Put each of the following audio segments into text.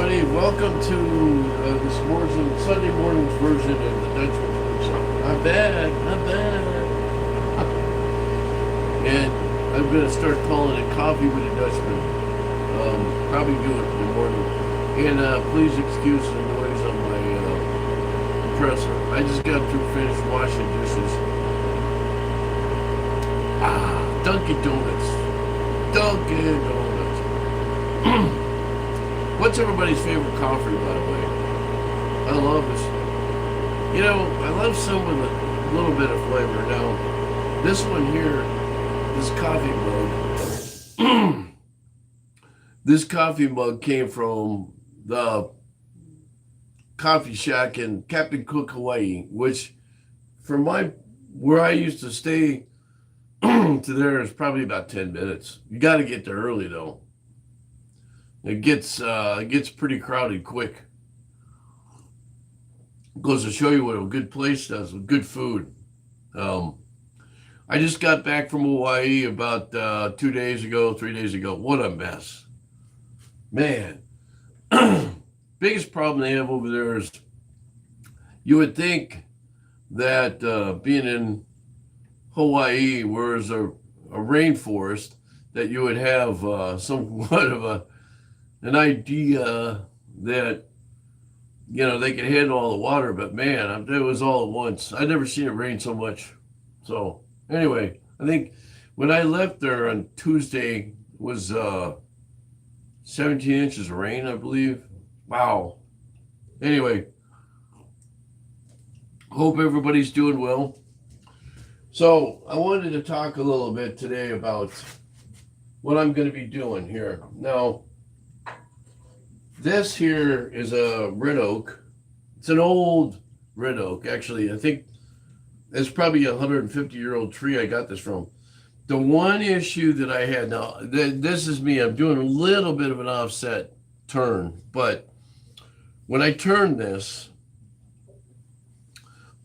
everybody. Welcome to this morning, Sunday morning's version of the Dutchmans. Not bad, not bad. And I'm going to start calling it Coffee with a Dutchman. Probably do it in the morning. And please excuse the noise on my compressor. I just got through finished washing dishes. Dunkin' Donuts. Dunkin' Donuts. What's everybody's favorite coffee, by the way? I love this. I love some with a little bit of flavor. Now, this one here, this coffee mug, this coffee mug came from the coffee shack in Captain Cook, Hawaii, which from where I used to stay to there is probably about 10 minutes. You got to get there early, though. It gets pretty crowded quick. Goes to show you what a good place does with good food. I just got back from Hawaii about 3 days ago. What a mess, man! Biggest problem they have over there is you would think that being in Hawaii, where there's a rainforest, that you would have somewhat of an idea that they could handle all the water, but man, it was all at once. I'd never seen it rain so much. So anyway, I think when I left there on Tuesday, it was 17 inches of rain, I believe. Wow. Anyway, hope everybody's doing well. So I wanted to talk a little bit today about what I'm going to be doing here. Now, this here is a red oak. It's an old red oak. Actually, I think it's probably a 150-year-old tree I got this from. The one issue that I had, now, this is me. I'm doing a little bit of an offset turn. But when I turned this,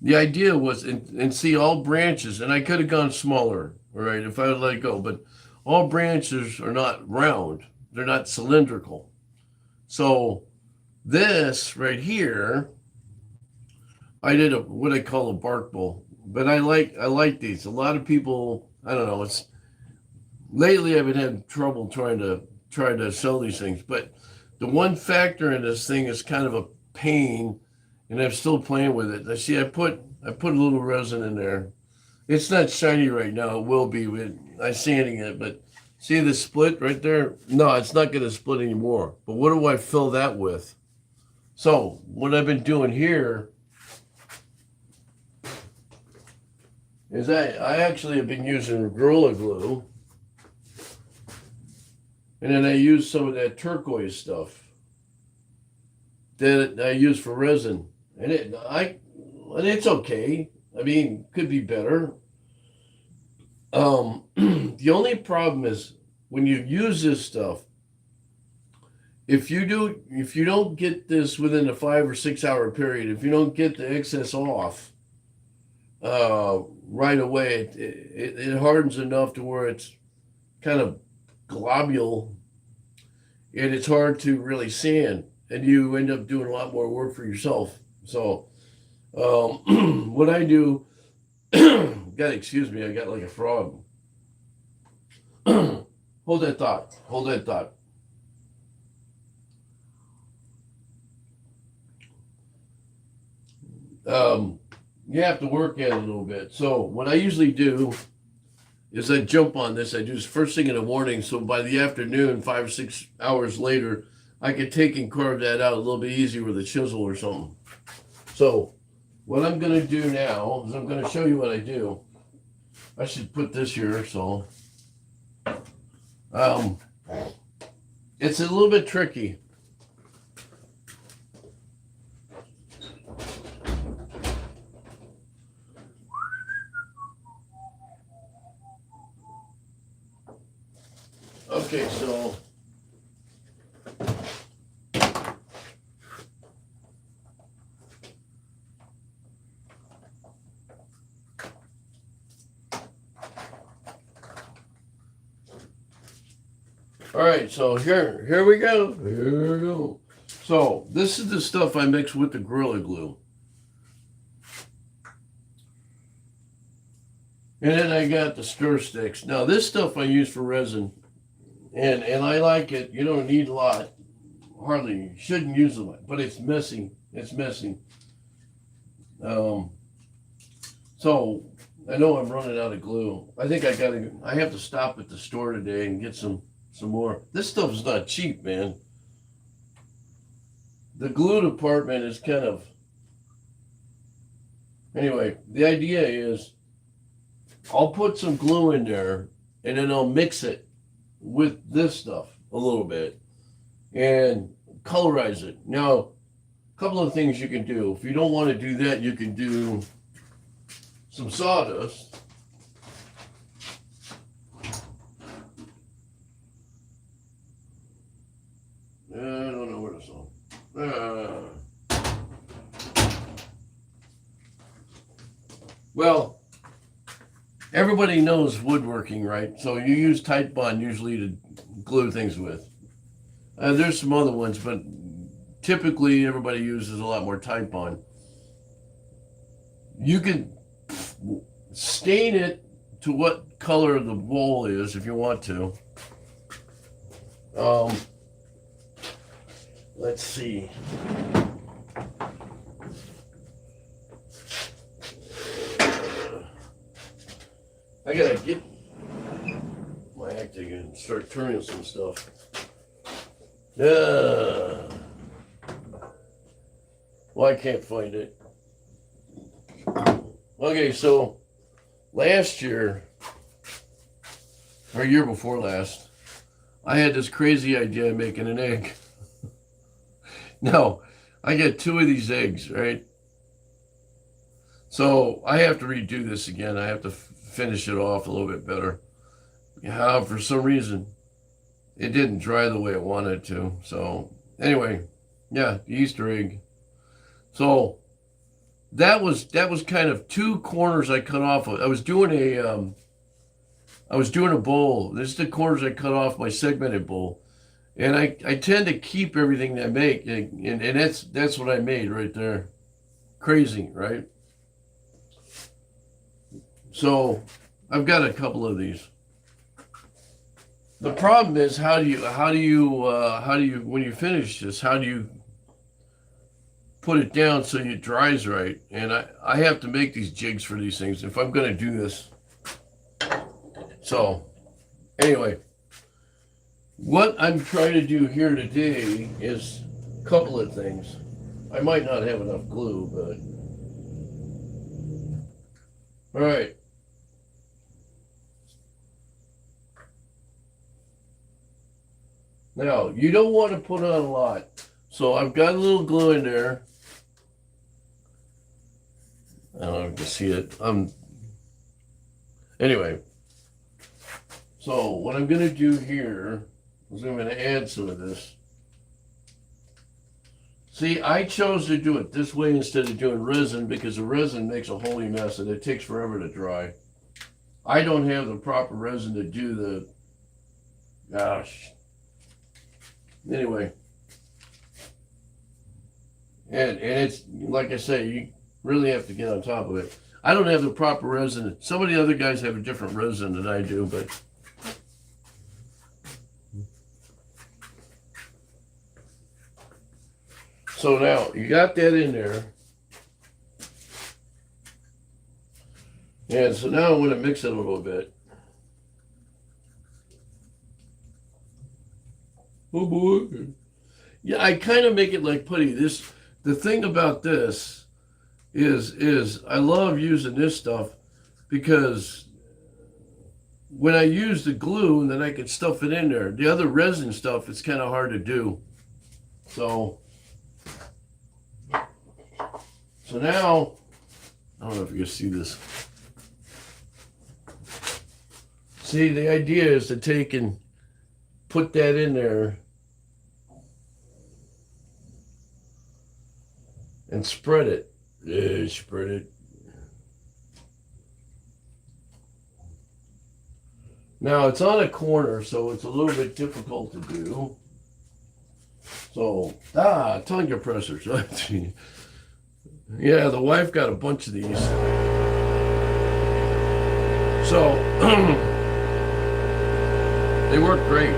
the idea was, and see all branches, and I could have gone smaller, all right, if I would let it go. But all branches are not round. They're not cylindrical. So this right here, I did what I call a bark bowl, but I like these. A lot of people, I don't know. Lately I've been having trouble trying to sell these things, but the one factor in this thing is kind of a pain, and I'm still playing with it. I put a little resin in there. It's not shiny right now. It will be. I'm sanding it, but. See the split right there? No, it's not going to split anymore. But what do I fill that with? So what I've been doing here is I actually have been using Gorilla Glue. And then I use some of that turquoise stuff that I use for resin. And it's okay. I mean, could be better. The only problem is when you use this stuff, if you don't get this within a 5 or 6 hour period, if you don't get the excess off right away, it hardens enough to where it's kind of globule, and it's hard to really sand, and you end up doing a lot more work for yourself. So what I do. God, excuse me, I got like a frog. Hold that thought. You have to work at it a little bit. So what I usually do is I jump on this. I do this first thing in the morning. So by the afternoon, 5 or 6 hours later, I can take and carve that out a little bit easier with a chisel or something. So what I'm going to do now is I'm going to show you what I do. I should put this here, so it's a little bit tricky. Okay, so all right, so here we go. So this is the stuff I mix with the Gorilla Glue. And then I got the stir sticks. Now this stuff I use for resin. And I like it. You don't need a lot. Hardly. You shouldn't use a lot. But it's messy. It's messy. So I know I'm running out of glue. I think I have to stop at the store today and get some more. This stuff is not cheap, man. The glue department is kind of, anyway, the idea is I'll put some glue in there and then I'll mix it with this stuff a little bit and colorize it. Now, a couple of things you can do. If you don't want to do that, you can do some sawdust. I don't know where to saw. Well, everybody knows woodworking, right? So you use Tite Bond usually to glue things with. There's some other ones, but typically everybody uses a lot more Tite Bond. You can stain it to what color the bowl is if you want to. Let's see. I gotta get my act again and start turning some stuff. Well, I can't find it. Okay, so last year, or year before last, I had this crazy idea of making an egg. Now, I get 2 of these eggs, right? So I have to redo this again. I have to finish it off a little bit better. Yeah, for some reason, it didn't dry the way it wanted to. So anyway, yeah, the Easter egg. So that was kind of 2 corners I cut off. I was doing a bowl. This is the corners I cut off my segmented bowl. And I tend to keep everything that I make, and that's what I made right there. Crazy, right? So I've got a couple of these. The problem is how do you when you finish this, how do you put it down so it dries right? And I have to make these jigs for these things if I'm going to do this. So anyway, what I'm trying to do here today is a couple of things. I might not have enough glue, but all right. Now, you don't want to put on a lot. So I've got a little glue in there. I don't know if you can see it. Anyway, so what I'm going to do here is I'm going to add some of this. See, I chose to do it this way instead of doing resin because the resin makes a holy mess and it takes forever to dry. I don't have the proper resin to do the, gosh. Anyway. And it's, like I say, you really have to get on top of it. I don't have the proper resin. Some of the other guys have a different resin than I do, but so now you got that in there. And so now I'm going to mix it a little bit. Oh boy. Yeah, I kind of make it like putty. The thing about this is I love using this stuff because when I use the glue and then I can stuff it in there. The other resin stuff, it's kind of hard to do. So now, I don't know if you can see this. See, the idea is to take and put that in there and spread it. Yeah, spread it. Now it's on a corner, so it's a little bit difficult to do. So, tongue compressors. Yeah, the wife got a bunch of these. So, they work great.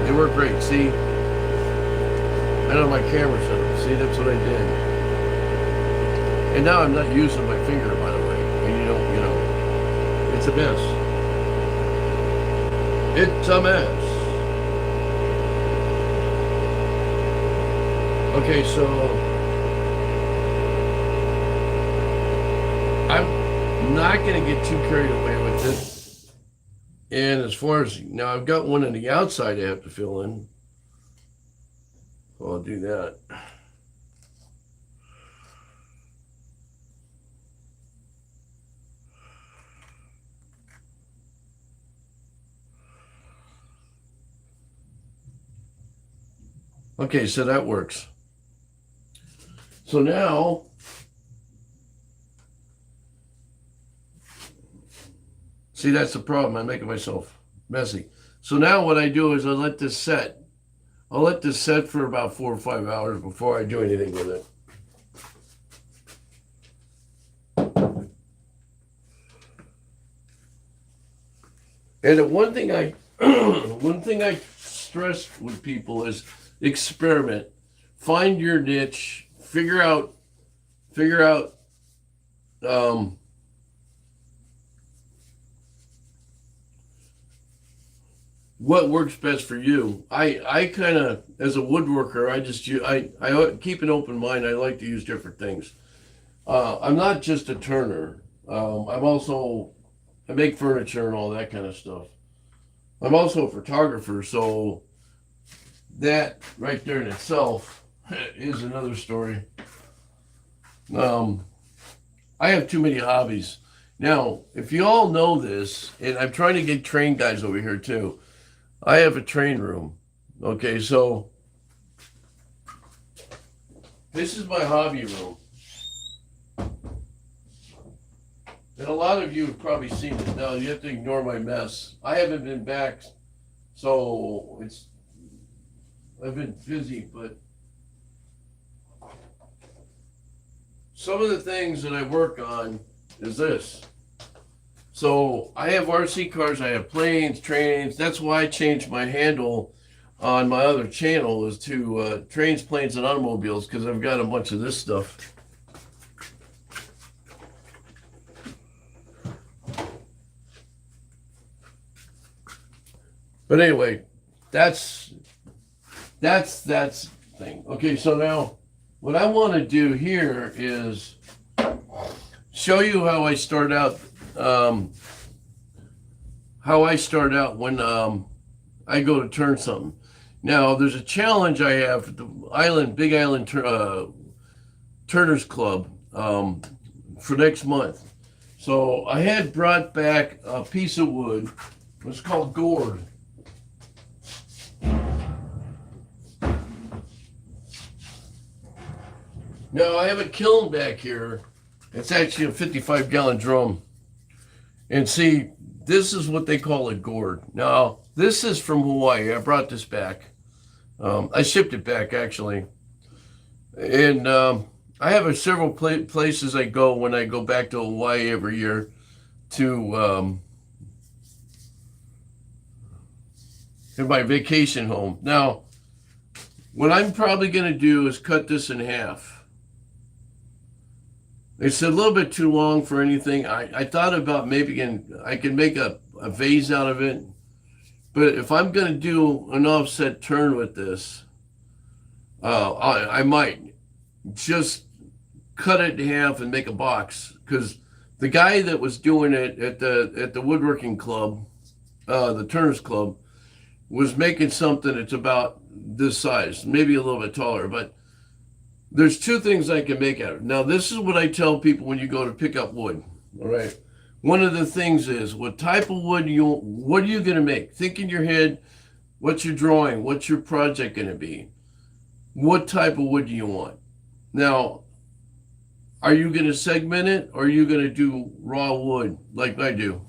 They work great. See, I know my camera set up. See, that's what I did. And now I'm not using my finger, by the way. And you know, it's a mess. It's a mess. Okay, so I'm not going to get too carried away with it. And as far as now, I've got one on the outside I have to fill in. So I'll do that. Okay, so that works. So now, see, that's the problem. I'm making myself messy. So now what I do is I let this set. I'll let this set for about 4 or 5 hours before I do anything with it. And the one thing I stress with people is experiment. Find your niche. Figure out what works best for you. I kind of, as a woodworker, I keep an open mind. I like to use different things. I'm not just a turner. I make furniture and all that kind of stuff. I'm also a photographer, so that right there in itself is another story. I have too many hobbies. Now, if you all know this, and I'm trying to get train guys over here too, I have a train room. Okay, so this is my hobby room. And a lot of you have probably seen it. Now, you have to ignore my mess. I haven't been back, so I've been busy, but some of the things that I work on is this. So I have RC cars, I have planes, trains. That's why I changed my handle on my other channel is to trains, planes, and automobiles, because I've got a bunch of this stuff. But anyway, that's thing. Okay, so now what I want to do here is show you how I start out. When I go to turn something. Now, there's a challenge I have at the Big Island Turners Club for next month. So I had brought back a piece of wood. It's called gourd. Now, I have a kiln back here. It's actually a 55-gallon drum. And see, this is what they call a gourd. Now, this is from Hawaii. I brought this back. I shipped it back, actually. And I have several places I go when I go back to Hawaii every year to in my vacation home. Now, what I'm probably going to do is cut this in half. It's a little bit too long for anything. I thought about maybe I can make a vase out of it. But if I'm going to do an offset turn with this, I might just cut it in half and make a box. Because the guy that was doing it at the woodworking club, the Turners Club, was making something that's about this size, maybe a little bit taller. But there's two things I can make out of it. Now, this is what I tell people when you go to pick up wood. All right. One of the things is what type of wood what are you going to make? Think in your head, what's your drawing? What's your project going to be? What type of wood do you want? Now, are you going to segment it or are you going to do raw wood like I do?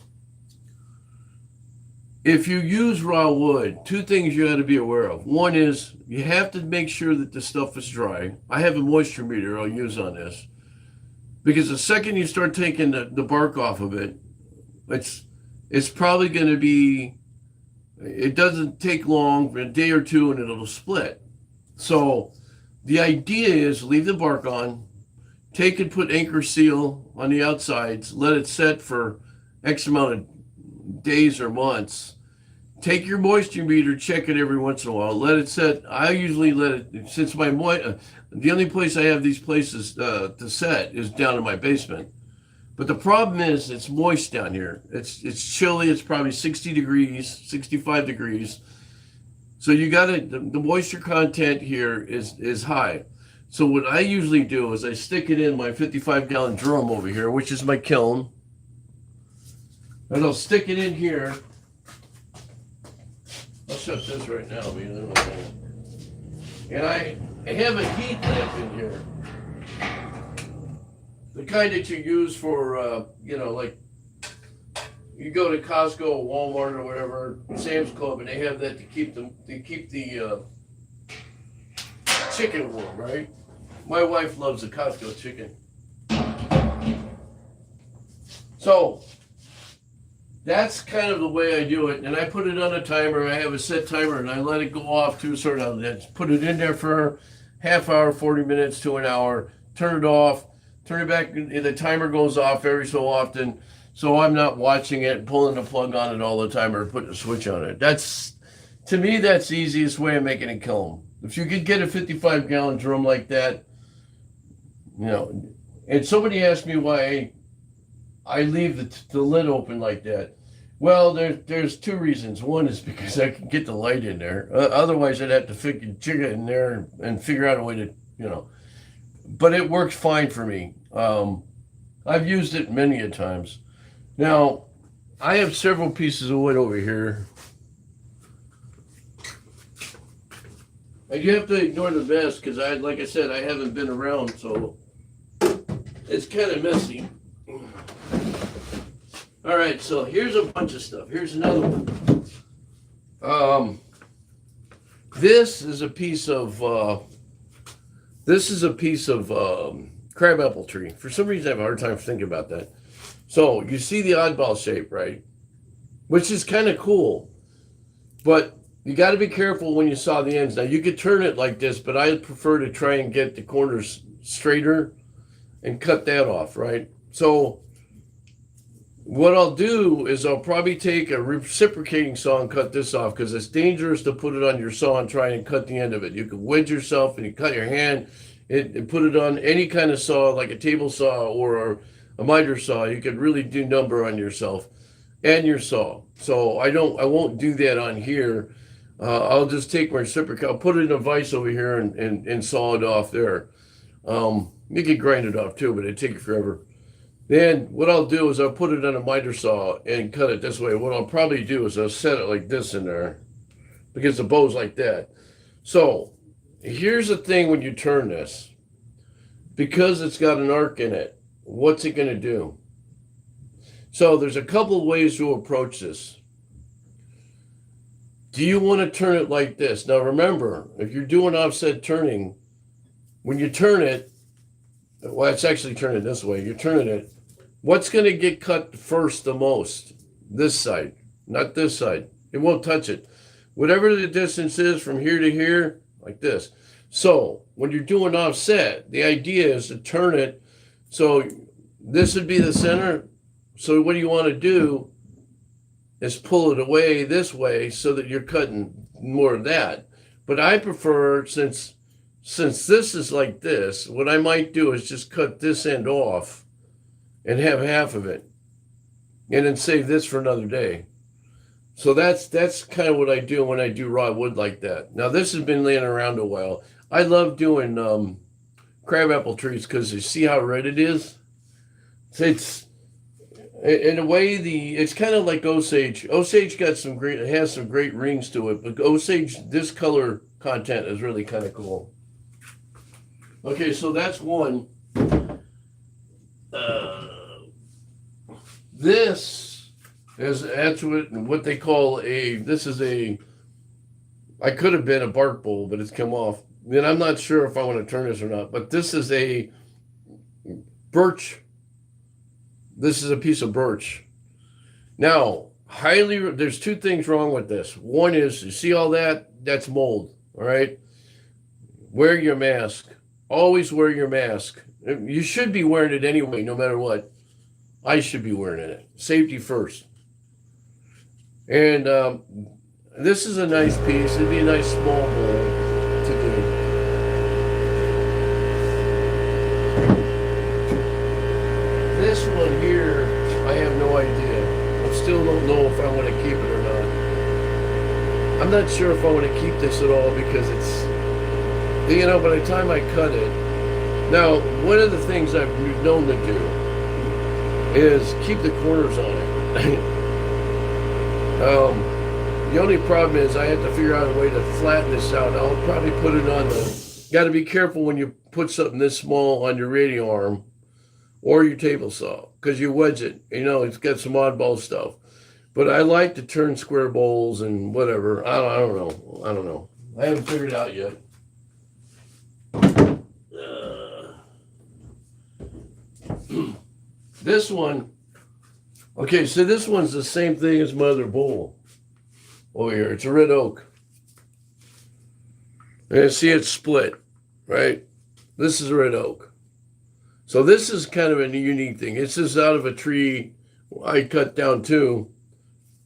if you use raw wood, two things you got to be aware of. One is you have to make sure that the stuff is dry. I have a moisture meter I'll use on this because the second you start taking the bark off of it, it's probably going to be, it doesn't take long, a day or two, and it'll split. So the idea is leave the bark on, take and put anchor seal on the outsides, let it set for X amount of days or months. Take your moisture meter, check it every once in a while, let it set. I usually let it, since the only place I have these places to set is down in my basement. But the problem is it's moist down here. It's chilly. It's probably 60 degrees, 65 degrees. So you got to, the moisture content here is high. So what I usually do is I stick it in my 55-gallon drum over here, which is my kiln. And I'll stick it in here. I'll shut this right now. And I have a heat lamp in here. The kind that you use for, like you go to Costco or Walmart or whatever, Sam's Club, and they have that to keep the chicken warm, right? My wife loves the Costco chicken. So that's kind of the way I do it. And I put it on a timer. I have a set timer and I let it go off to a certain, put it in there for half hour, 40 minutes to an hour, turn it off. Turn it back, the timer goes off every so often, so I'm not watching it, pulling the plug on it all the time or putting a switch on it. To me, that's the easiest way of making a kiln. If you could get a 55-gallon drum like that, and somebody asked me why I leave the lid open like that. Well, there's two reasons. One is because I can get the light in there. Otherwise, I'd have to jig it in there and figure out a way to, but it works fine for me. I've used it many a times. Now, I have several pieces of wood over here. And you have to ignore the mess because like I said, I haven't been around, so it's kind of messy. All right, so here's a bunch of stuff. Here's another one. This is a piece of crabapple tree. For some reason, I have a hard time thinking about that. So you see the oddball shape, right? Which is kind of cool, but you got to be careful when you saw the ends. Now you could turn it like this, but I prefer to try and get the corners straighter and cut that off, right? So what I'll do is I'll probably take a reciprocating saw and cut this off because it's dangerous to put it on your saw and try and cut the end of it. You can wedge yourself and you cut your hand and put it on any kind of saw, like a table saw or a miter saw. You could really do number on yourself and your saw. So I won't do that on here. I'll just take my reciprocating, I'll put it in a vise over here and saw it off there. You can grind it off too, but it'd take forever. Then what I'll do is I'll put it on a miter saw and cut it this way. What I'll probably do is I'll set it like this in there because the bow's like that. So here's the thing when you turn this. Because it's got an arc in it, what's it going to do? So there's a couple of ways to approach this. Do you want to turn it like this? Now remember, if you're doing offset turning, when you turn it, well, it's actually turning this way. You're turning it. What's going to get cut first the most? This side, not this side. It won't touch it. Whatever the distance is from here to here, like this. So when you're doing offset, the idea is to turn it. So this would be the center. So what you want to do is pull it away this way so that you're cutting more of that. But I prefer, since this is like this, what I might do is just cut this end off and have half of it and then save this for another day. So that's kind of what I do when I do raw wood like that. Now this has been laying around a while. I love doing crabapple trees because you see how red it is. It's in a way it's kind of like Osage. Osage has some great rings to it, but Osage, this color content is really kind of cool. Okay, so that's one. This That's what they call this is I could have been a bark bowl, but it's come off. And I'm not sure if I want to turn this or not, but this is a birch. This is a piece of birch. Now, there's two things wrong with this. One is, you see all that? That's mold, all right? Wear your mask. Always wear your mask. You should be wearing it anyway, no matter what. I should be wearing it. Safety first. And this is a nice piece. It'd be a nice small bowl to do. This one here, I have no idea. I still don't know if I want to keep it or not. I'm not sure if I want to keep this at all because it's, by the time I cut it. Now, one of the things I've known to do is keep the corners on it. The only problem is I have to figure out a way to flatten this out. I'll probably put it on got to be careful when you put something this small on your radio arm or your table saw because you wedge it. It's got some oddball stuff. But I like to turn square bowls and whatever. I don't know. I haven't figured it out yet. This one, okay, so this one's the same thing as my other bowl over here. It's a red oak. And see it's split, right? This is a red oak. So this is kind of a unique thing. This is out of a tree I cut down too.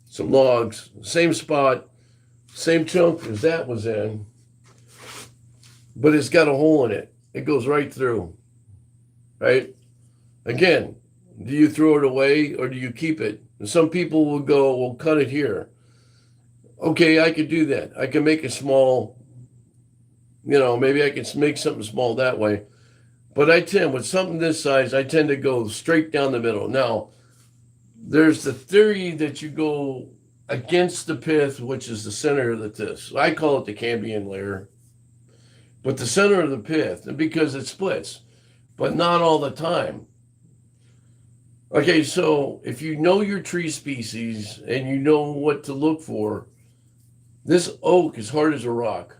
Some logs, same spot, same chunk as that was in. But it's got a hole in it. It goes right through, right? Again, do you throw it away or do you keep it? And some people will go, we'll cut it here. Okay, I could do that. I can make a small, maybe I can make something small that way. But with something this size, I tend to go straight down the middle. Now, there's the theory that you go against the pith, which is the center of the this. I call it the cambium layer. But the center of the pith, because it splits, but not all the time. Okay, so if you know your tree species and you know what to look for, this oak is hard as a rock.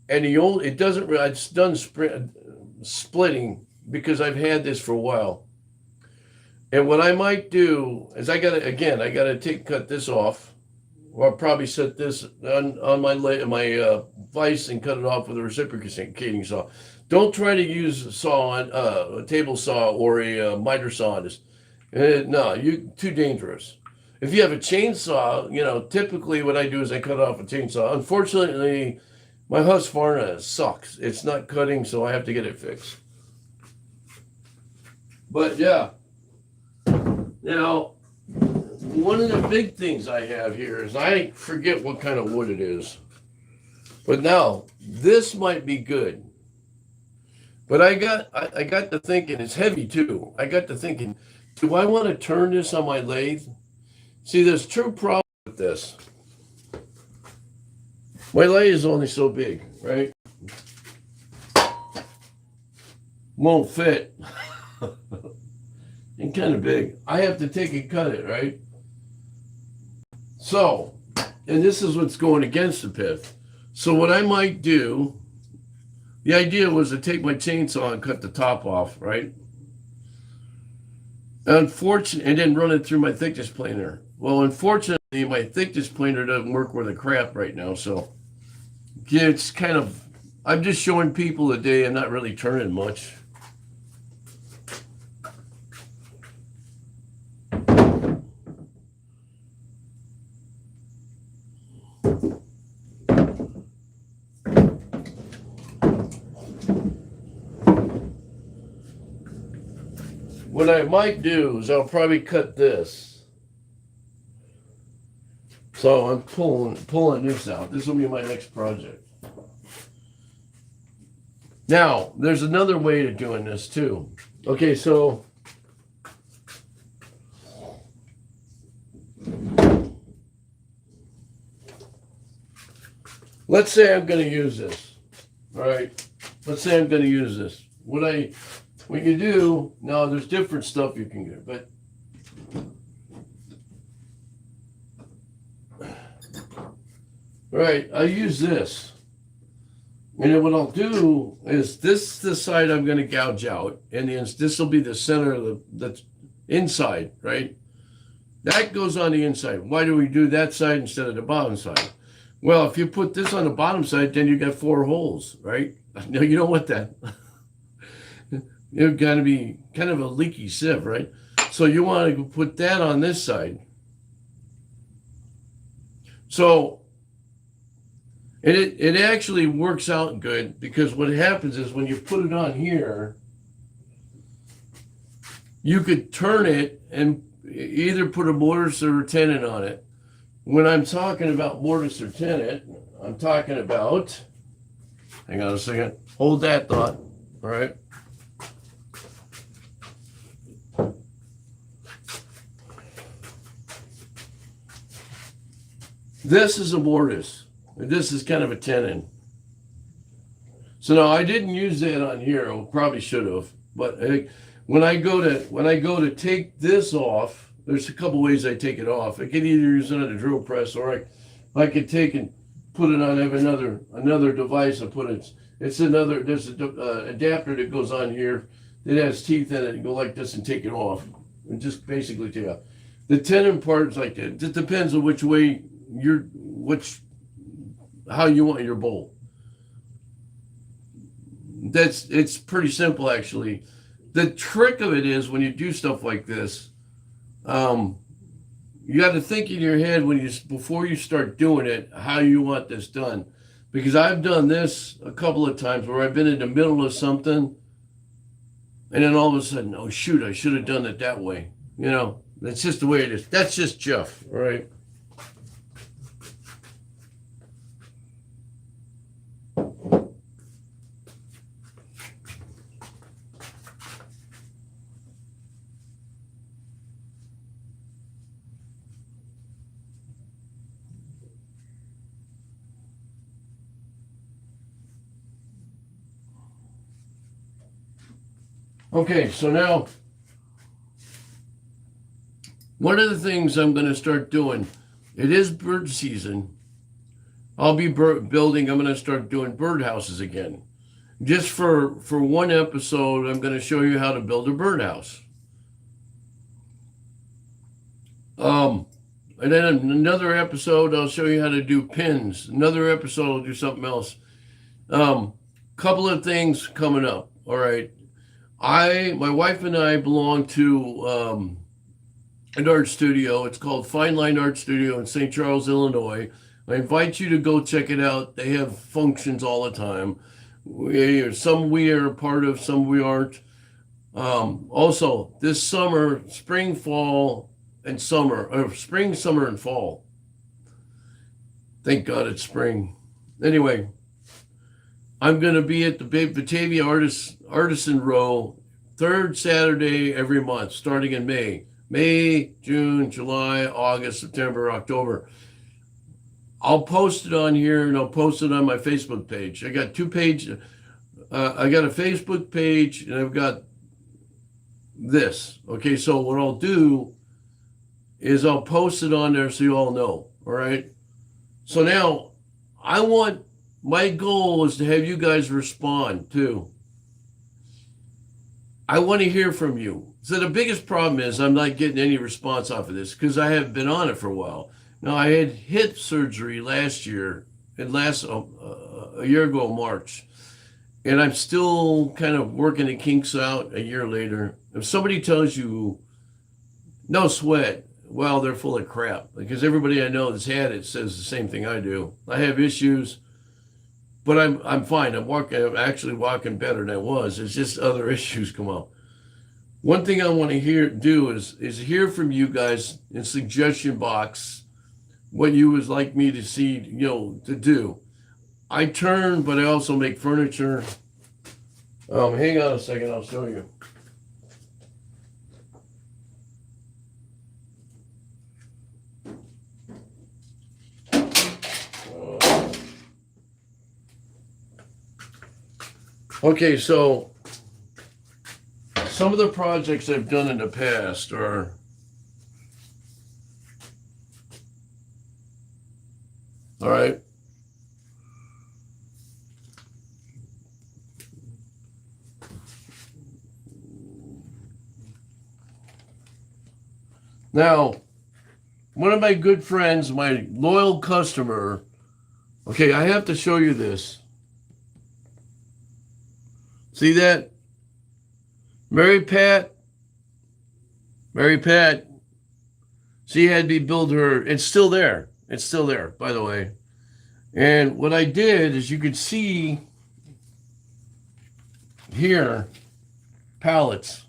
And it's done splitting because I've had this for a while. And what I might do is I gotta cut this off. Or I'll probably set this on my vise and cut it off with a reciprocating saw. Don't try to use a table saw or a miter saw on this. No, you're too dangerous. If you have a chainsaw, typically what I do is I cut off a chainsaw. Unfortunately, my Husqvarna sucks. It's not cutting, so I have to get it fixed. But yeah. Now, one of the big things I have here is I forget what kind of wood it is. But now, this might be good. But I got to thinking, it's heavy too. I got to thinking, do I want to turn this on my lathe? See, there's two problems with this. My lathe is only so big, right? Won't fit. And kind of big. I have to take and cut it, right? So, and this is what's going against the pith. So what I might do, the idea was to take my chainsaw and cut the top off, right? Unfortunately, and then run it through my thickness planer. Well, unfortunately, my thickness planer doesn't work worth a crap right now. So it's kind of, I'm just showing people today I'm not really turning much. What I might do is I'll probably cut this. So I'm pulling this out. This will be my next project. Now, there's another way to doing this too. Okay, so let's say I'm going to use this. All right. Let's say I'm going to use this. What you do, now there's different stuff you can get, but All right, I use this. And then what I'll do is the side I'm going to gouge out, and then this will be the center of the inside, right? That goes on the inside. Why do we do that side instead of the bottom side? Well, if you put this on the bottom side, then you got 4 holes, right? No, you don't want that. It's got to be kind of a leaky sieve, right? So you want to put that on this side. So it actually works out good, because what happens is when you put it on here, you could turn it and either put a mortise or a tenon on it. When I'm talking about mortise or tenon, I'm talking about, hang on a second, hold that thought, all right? This is a mortise. This is kind of a tenon. So now I didn't use that on here. I probably should have. But when I go to take this off, there's a couple ways I take it off. I can either use it on a drill press, or I could take and put it on. I have another device. I put it. It's another. There's an adapter that goes on here that has teeth in it. And go like this and take it off, and just basically take it off. The tenon part is like that. It depends on which way how you want your bowl. It's pretty simple, actually. The trick of it is when you do stuff like this, you got to think in your head before you start doing it how you want this done. Because I've done this a couple of times where I've been in the middle of something, and then all of a sudden, oh shoot, I should have done it that way. You know, that's just the way it is. That's just Jeff, all right? Okay, so now, one of the things I'm going to start doing, it is bird season. I'll be building, I'm going to start doing birdhouses again. Just for one episode, I'm going to show you how to build a birdhouse. And then another episode, I'll show you how to do pins. Another episode, I'll do something else. Couple of things coming up, all right? My wife and I belong to an art studio. It's called Fine Line Art Studio in St. Charles, Illinois. I invite you to go check it out. They have functions all the time. Some we are a part of, some we aren't. Also, this summer, spring, fall, and summer, or spring, summer, and fall. Thank God it's spring. Anyway, I'm going to be at the Batavia Artisan Row, 3rd Saturday every month, starting in May. May, June, July, August, September, October. I'll post it on here, and I'll post it on my Facebook page. I got 2 pages. I got a Facebook page, and I've got this. Okay, so what I'll do is I'll post it on there so you all know. All right. So now my goal is to have you guys respond too. I want to hear from you. So the biggest problem is I'm not getting any response off of this because I haven't been on it for a while. Now, I had hip surgery last year, a year ago, March, and I'm still kind of working the kinks out a year later. If somebody tells you, no sweat, well, they're full of crap, because everybody I know that's had it says the same thing I do. I have issues, but I'm fine. I'm actually walking better than I was. It's just other issues come up. One thing I want to do is hear from you guys in suggestion box what you would like me to see, to do. I turn, but I also make furniture. Hang on a second, I'll show you. Okay, so some of the projects I've done in the past are all right. Now, one of my good friends, my loyal customer, okay, I have to show you this. See that? Mary Pat, she had me build her. It's still there. It's still there, by the way. And what I did is you could see here pallets.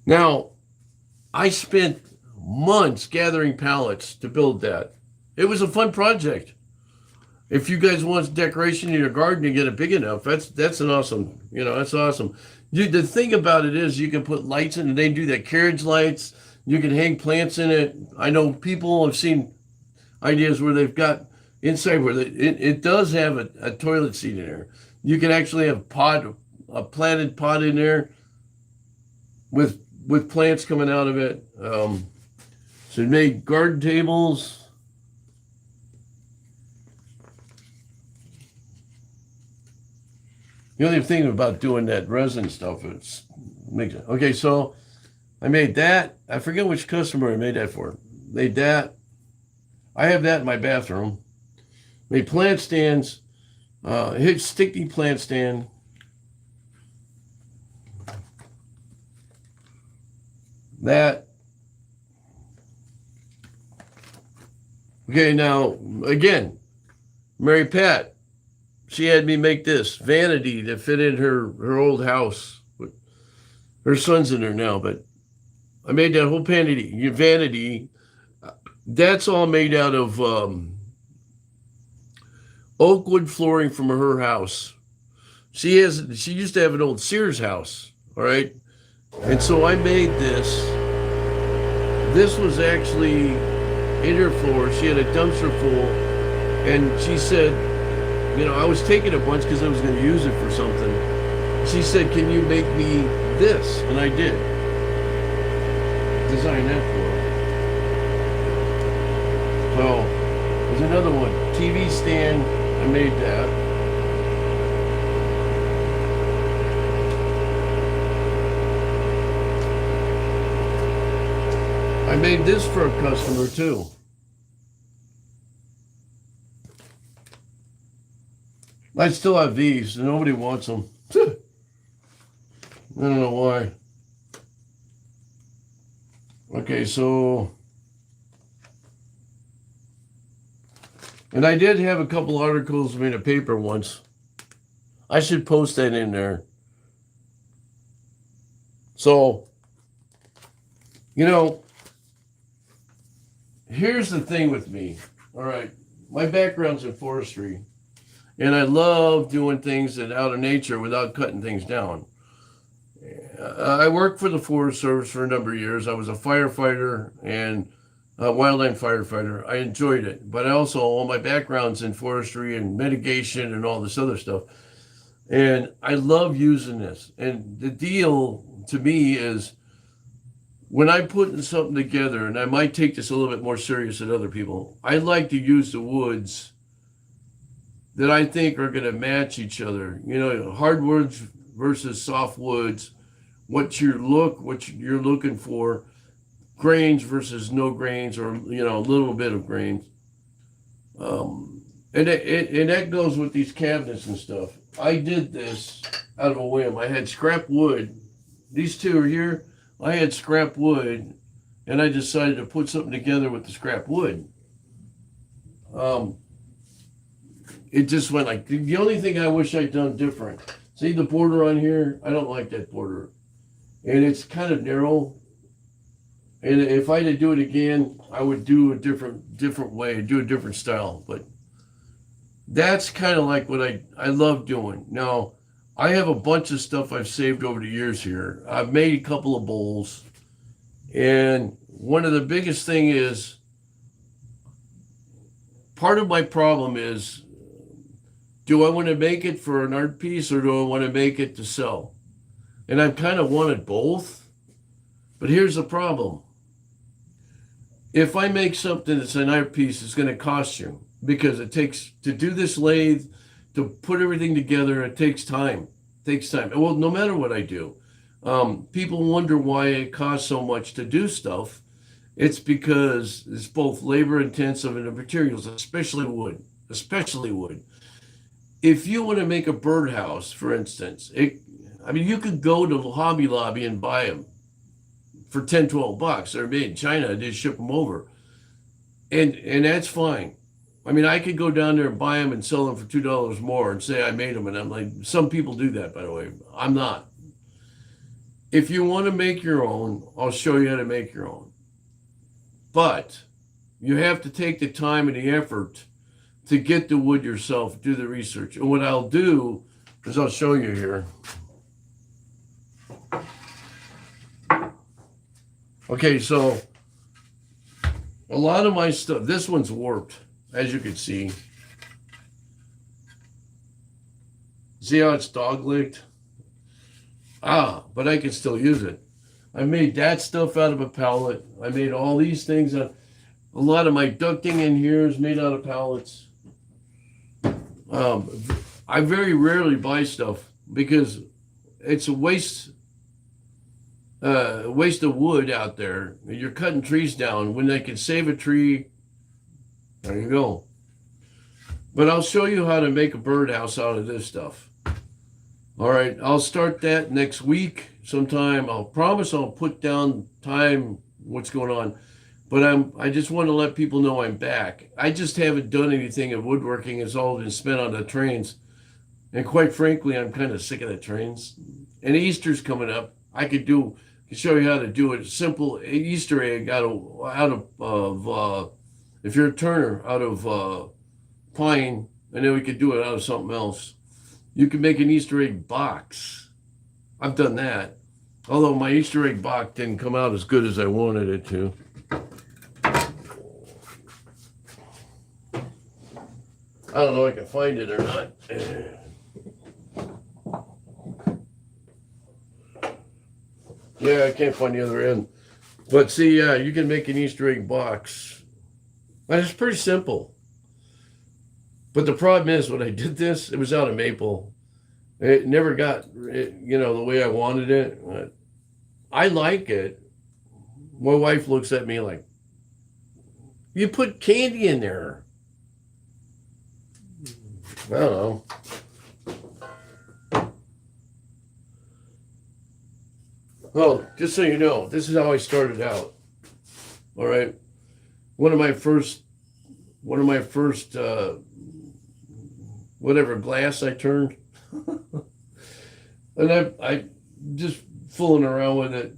Now, I spent months gathering pallets to build that. It was a fun project. If you guys want decoration in your garden and get it big enough, that's an awesome, that's awesome. The thing about it is you can put lights in it. They do that carriage lights. You can hang plants in it. I know people have seen ideas where they've got inside where it does have a toilet seat in there. You can actually have a planted pot in there with plants coming out of it. So it made garden tables. The only thing about doing that resin stuff is makes it okay. So I made that. I forget which customer I made that for. Made that. I have that in my bathroom. Made plant stands. Hit sticky plant stand. That. Okay, now again, Mary Pat. She had me make this vanity that fit in her old house. Her son's in there now, but I made that whole vanity. That's all made out of oak wood flooring from her house. She used to have an old Sears house, all right? And so I made this. This was actually in her floor. She had a dumpster full, and she said, I was taking a bunch because I was going to use it for something. She said, "Can you make me this?" And I did. Design that for her. So there's another one. TV stand. I made that. I made this for a customer too. I still have these, and nobody wants them. I don't know why. Okay, so... And I did have a couple articles in a paper once. I should post that in there. So, here's the thing with me. All right, my background's in forestry. And I love doing things out of nature without cutting things down. I worked for the Forest Service for a number of years. I was a firefighter and a wildland firefighter. I enjoyed it. But all my background's in forestry and mitigation and all this other stuff. And I love using this. And the deal to me is when I'm putting something together, and I might take this a little bit more serious than other people, I like to use the woods that I think are going to match each other. Hardwoods versus softwoods, what you're looking for, grains versus no grains, or a little bit of grains. And that goes with these cabinets and stuff. I did this out of a whim. I had scrap wood. These two are here. I had scrap wood, and I decided to put something together with the scrap wood. It just went like, the only thing I wish I'd done different. See the border on here? I don't like that border. And it's kind of narrow. And if I had to do it again, I would do a different way, do a different style. But that's kind of like what I love doing. Now, I have a bunch of stuff I've saved over the years here. I've made a couple of bowls. And one of the biggest thing is, part of my problem is, do I want to make it for an art piece or do I want to make it to sell? And I've kind of wanted both. But here's the problem. If I make something that's an art piece, it's going to cost you, because it takes, to do this lathe, to put everything together, it takes time. Well, no matter what I do. People wonder why it costs so much to do stuff. It's because it's both labor intensive and the materials, especially wood, especially wood. If you want to make a birdhouse, for instance, I mean, you could go to Hobby Lobby and buy them for 10, $12. They're made in China. They ship them over. And that's fine. I mean, I could go down there and buy them and sell them for $2 more and say I made them. And I'm like, some people do that, by the way. I'm not. If you want to make your own, I'll show you how to make your own. But you have to take the time and the effort to get the wood yourself, do the research. And what I'll do is I'll show you here. Okay, so a lot of my stuff, this one's warped, as you can see. See how it's dog-licked? But I can still use it. I made that stuff out of a pallet. I made all these things. A lot of my ducting in here is made out of pallets. I very rarely buy stuff because it's a waste of wood out there. You're cutting trees down when they can save a tree. There you go. But I'll show you how to make a birdhouse out of this stuff. All right, I'll start that next week sometime. I'll promise I'll put down time, what's going on. But I just want to let people know I'm back. I just haven't done anything of woodworking. It's all been spent on the trains. And quite frankly, I'm kind of sick of the trains. And Easter's coming up. I could show you how to do it. Simple Easter egg out of if you're a turner, out of pine, and then we could do it out of something else. You can make an Easter egg box. I've done that. Although my Easter egg box didn't come out as good as I wanted it to. I don't know if I can find it or not. Yeah, I can't find the other end. But see, you can make an Easter egg box. And it's pretty simple. But the problem is, when I did this, it was out of maple. It never got, the way I wanted it. I like it. My wife looks at me like, you put candy in there. I don't know. Well, just so you know, this is how I started out. All right. One of my first whatever glass I turned. And I just fooling around with it.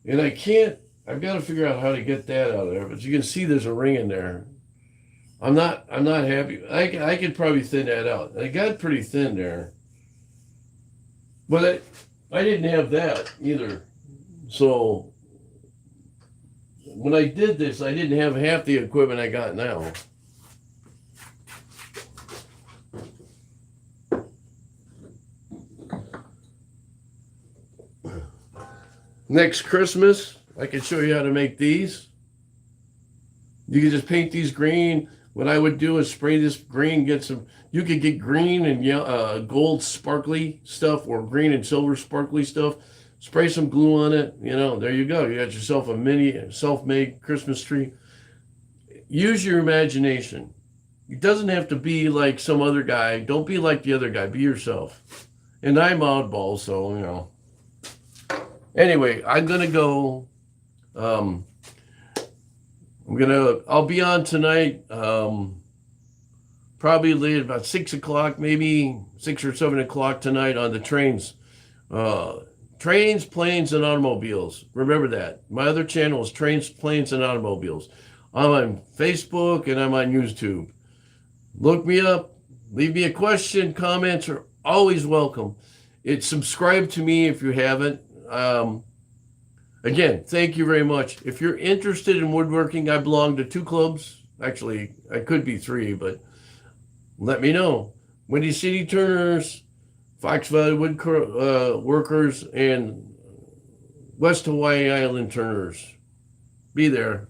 And I've got to figure out how to get that out of there. But you can see there's a ring in there. I'm not happy. I could probably thin that out. I got pretty thin there. But I didn't have that either. So when I did this, I didn't have half the equipment I got now. Next Christmas, I can show you how to make these. You can just paint these green. What I would do is spray this green, you could get green and gold sparkly stuff or green and silver sparkly stuff. Spray some glue on it. There you go. You got yourself a mini self-made Christmas tree. Use your imagination. It doesn't have to be like some other guy. Don't be like the other guy. Be yourself. And I'm oddball, so, Anyway, I'm going to go. I'll be on tonight, probably late about 6 o'clock, maybe 6 or 7 o'clock tonight on the trains. Trains, Planes, and Automobiles. Remember that. My other channel is Trains, Planes, and Automobiles. I'm on Facebook and I'm on YouTube. Look me up. Leave me a question. Comments are always welcome. Subscribe to me if you haven't. Again, thank you very much. If you're interested in woodworking, I belong to 2 clubs. Actually, I could be 3, but let me know. Windy City Turners, Fox Valley Workers, and West Hawaii Island Turners. Be there.